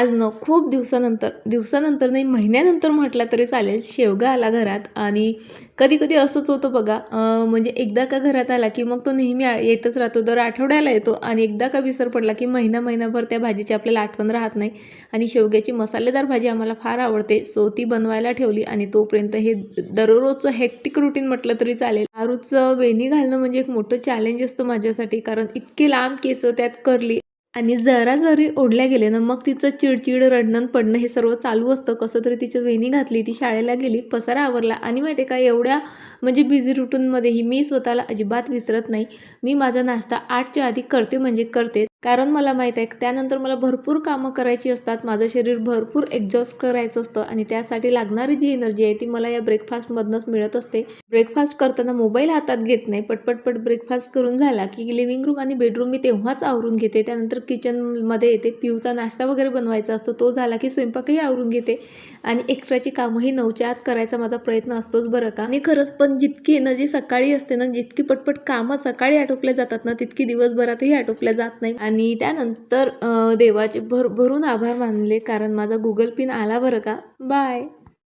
आज खूप दिवसानंतर नाही, महिन्यानंतर म्हटलं तरी चालेल, शेवगा आला घरात. आणि कधी कधी असंच होतं बघा, म्हणजे एकदा का घरात आला की मग तो नेहमी येतच राहतो, दर आठवड्याला येतो. आणि एकदा का विसर पडला की महिनाभर त्या भाजीची आपल्याला आठवण राहत नाही. आणि शेवग्याची मसालेदार भाजी आम्हाला फार आवडते, सो ती बनवायला ठेवली. आणि तोपर्यंत हे दररोजचं हेक्टिक रुटीन म्हटलं तरी चालेल. आरूचं वेणी घालणं म्हणजे एक मोठं चॅलेंज असतं माझ्यासाठी, कारण इतके लांब केस, त्यात करली. आणि जरी ओढल्या गेले ना, मग तिचं चिडचिड, रडणं, पडणं हे सर्व चालू असतं. कसं तरी तिची वेणी घातली, ती शाळेला गेली, पसारा आवरला. आणि माहिती आहे का, एवढ्या म्हणजे बिझी रुटीनमध्येही मी स्वतःला अजिबात विसरत नाही. मी माझा नाश्ता 8च्या आधी करते म्हणजे करते. कारण मला माहीत आहे त्यानंतर मला भरपूर कामं करायची असतात. माझं शरीर भरपूर एक्झॉस्ट करायचं असतं आणि त्यासाठी लागणारी जी एनर्जी आहे ती मला या ब्रेकफास्टमधनंच मिळत असते. ब्रेकफास्ट करताना मोबाईल हातात घेत नाही. पटपट ब्रेकफास्ट करून झाला की लिव्हिंग रूम आणि बेडरूम मी तेव्हाच आवरून घेते. त्यानंतर किचनमध्ये येते. पिऊचा नाश्ता वगैरे बनवायचा असतो, तो झाला की स्वयंपाकही आवरून घेते. आणि एक्स्ट्राची कामंही 9च्या आत करायचा माझा प्रयत्न असतोच बरं का. आणि खरंच पण जितकी एनर्जी सकाळी असते ना, जितकी पटपट कामं सकाळी आटोपल्या जातात ना, तितकी दिवसभरातही आटोपल्या जात नाही. आणि त्यानंतर देवाचे भरभरून आभार मानले, कारण माझा गुगल पिन आला बरं का. बाय.